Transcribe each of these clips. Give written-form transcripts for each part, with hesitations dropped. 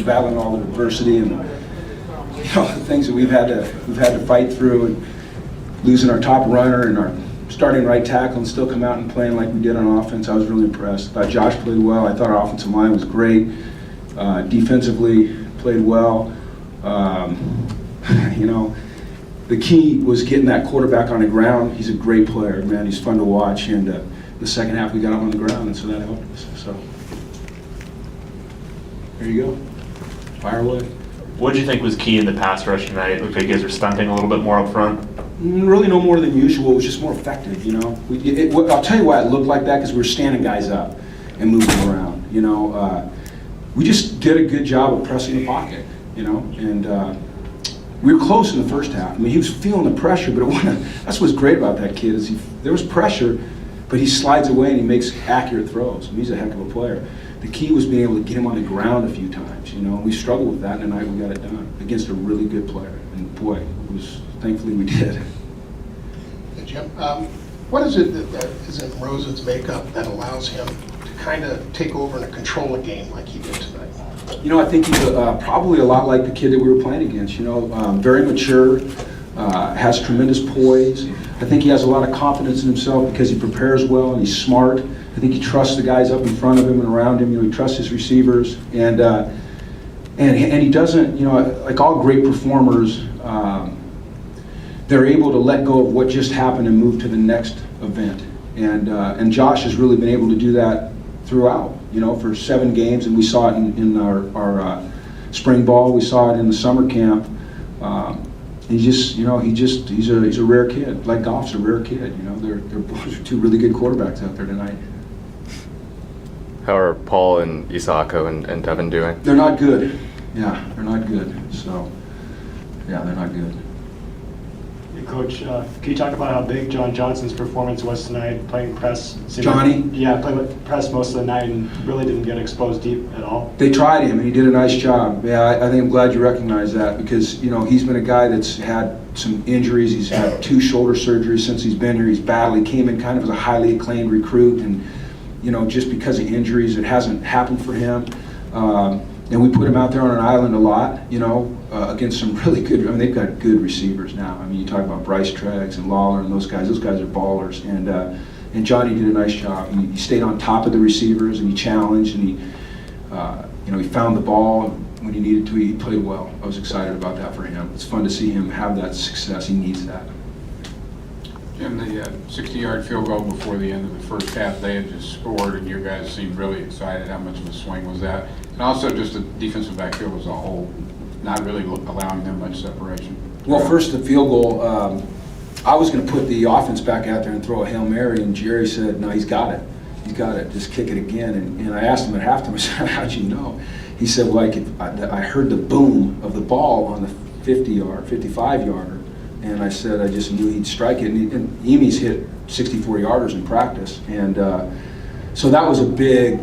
we're battling all the adversity and the things that we've had to fight through, and losing our top runner and our starting right tackle and still come out and playing like we did on offense. I was really impressed. I thought Josh played well. I thought our offensive line was great. Defensively played well. The key was getting that quarterback on the ground. He's a great player, man. He's fun to watch. And the second half, we got him on the ground, and so that helped us. So there you go. Fire away. What did you think was key in the pass rush tonight? It looked like you guys were stunting a little bit more up front. Really no more than usual. It was just more effective, I'll tell you why it looked like that, because we were standing guys up and moving around, We just did a good job of pressing the pocket, and we were close in the first half. I mean, he was feeling the pressure, but that's what's great about that kid is there was pressure, but he slides away and he makes accurate throws. I mean, he's a heck of a player. The key was being able to get him on the ground a few times, We struggled with that, and tonight we got it done against a really good player. And boy, thankfully we did. Hey, Jim, what is it that is in Rose's makeup that allows him to kind of take over and control a game like he did tonight? I think he's probably a lot like the kid that we were playing against, very mature, has tremendous poise. I think he has a lot of confidence in himself because he prepares well and he's smart. I think he trusts the guys up in front of him and around him. He trusts his receivers, and he doesn't, like all great performers, they're able to let go of what just happened and move to the next event. And Josh has really been able to do that throughout, for 7 games, and we saw it in our spring ball. We saw it in the summer camp. He's a rare kid. Like Goff's a rare kid. They're both 2 really good quarterbacks out there tonight. How are Paul and Isako and Devin doing? They're not good. Yeah, they're not good. So, yeah, they're not good. Hey, Coach, can you talk about how big John Johnson's performance was tonight, playing press? Johnny? Played press most of the night and really didn't get exposed deep at all. They tried him, and he did a nice job. Yeah, I think I'm glad you recognize that because, he's been a guy that's had some injuries. He's had 2 shoulder surgeries since he's been here. He's battled. He came in kind of as a highly acclaimed recruit, and, just because of injuries, it hasn't happened for him. And we put him out there on an island a lot, against some really good, they've got good receivers now. You talk about Bryce Treggs and Lawler and those guys are ballers. And Johnny did a nice job. He stayed on top of the receivers and he challenged and he found the ball when he needed to. He played well. I was excited about that for him. It's fun to see him have that success. He needs that. Jim, the 60-yard field goal before the end of the first half, they had just scored, and you guys seemed really excited. How much of a swing was that? And also just the defensive backfield as a whole, not really allowing them much separation. Well, first the field goal, I was going to put the offense back out there and throw a Hail Mary, and Jerry said, no, he's got it. He's got it. Just kick it again. And I asked him at halftime, I said, how'd you know? He said, well, I heard the boom of the ball on the 50-yard, 55-yarder. And I said, I just knew he'd strike it. And Emy's hit 64-yarders in practice. And so that was a big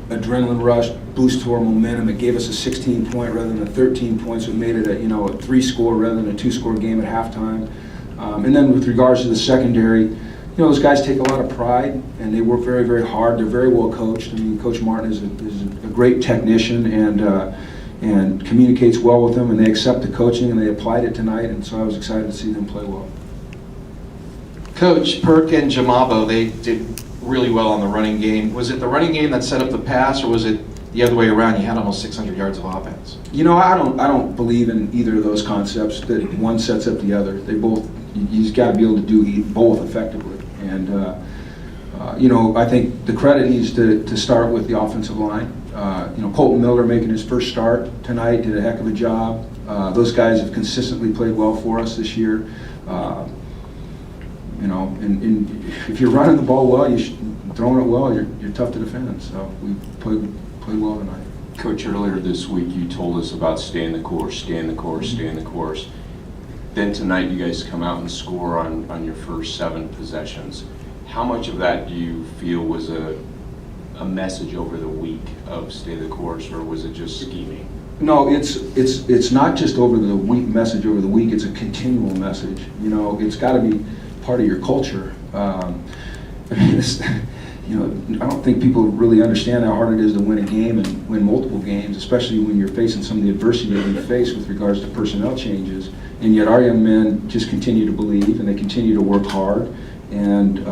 adrenaline rush, boost to our momentum. It gave us a 16-point rather than a 13 points. So it made it a 3-score rather than a 2-score game at halftime. And then with regards to the secondary, those guys take a lot of pride and they work very, very hard. They're very well coached. Coach Martin is a great technician and communicates well with them, and they accept the coaching and they applied it tonight, and so I was excited to see them play well. Coach, Perk and Jamabo, they did really well on the running game. Was it the running game that set up the pass, or was it the other way around? You had almost 600 yards of offense. I don't believe in either of those concepts, that one sets up the other. They both, you've got to be able to do both effectively. And I think the credit needs to start with the offensive line. Colton Miller making his first start tonight did a heck of a job. Those guys have consistently played well for us this year. And if you're running the ball well, throwing it well, you're tough to defend. So we played well tonight. Coach, earlier this week you told us about staying the course, staying the course, staying the course. Then tonight you guys come out and score on your first 7 possessions. How much of that do you feel was a message over the week of stay the course, or was it just scheming? No, it's not just over the week message over the week. It's a continual message. It's got to be part of your culture. you know, I don't think people really understand how hard it is to win a game and win multiple games, especially when you're facing some of the adversity that we face with regards to personnel changes. And yet our young men just continue to believe and they continue to work hard. And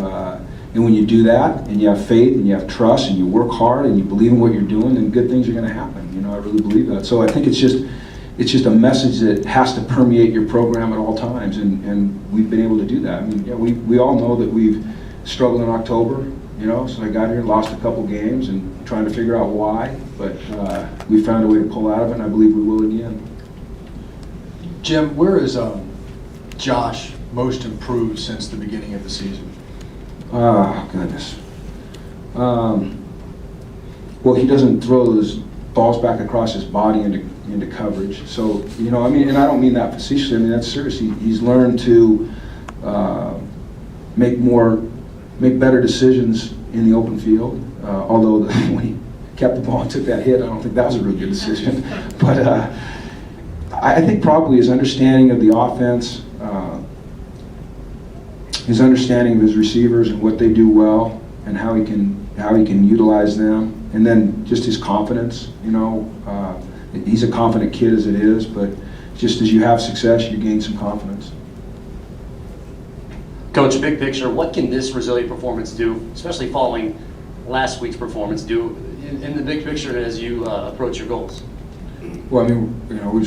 when you do that and you have faith and you have trust and you work hard and you believe in what you're doing, then good things are going to happen. You know, I really believe that. So I think it's just a message that has to permeate your program at all times, and we've been able to do that. I mean, yeah, we all know that we've struggled in October, you know, so I got here and lost a couple games and trying to figure out why, but we found a way to pull out of it, and I believe we will again. Jim, where is Josh most improved since the beginning of the season? Oh, goodness. Well, he doesn't throw those balls back across his body into coverage. So, you know, I mean, and I don't mean that facetiously, I mean that's serious. He's learned to make better decisions in the open field. Although when he kept the ball and took that hit, I don't think that was a really good decision. But I think probably his understanding of the offense, his understanding of his receivers and what they do well, and how he can utilize them, and then just his confidence. You know, he's a confident kid as it is, but just as you have success, you gain some confidence. Coach, big picture, what can this resilient performance do, especially following last week's performance, do in the big picture as you approach your goals? Well, I mean, you know,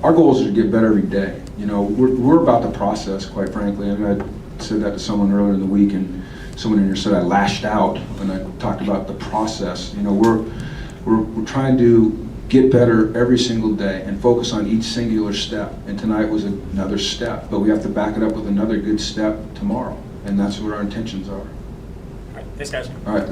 our goal is to get better every day. You know, we're about the process, quite frankly. I mean, I said that to someone earlier in the week, and someone in here said I lashed out when I talked about the process. You know, we're trying to get better every single day and focus on each singular step. And tonight was another step, but we have to back it up with another good step tomorrow, and that's what our intentions are. All right, thanks, guys. All right.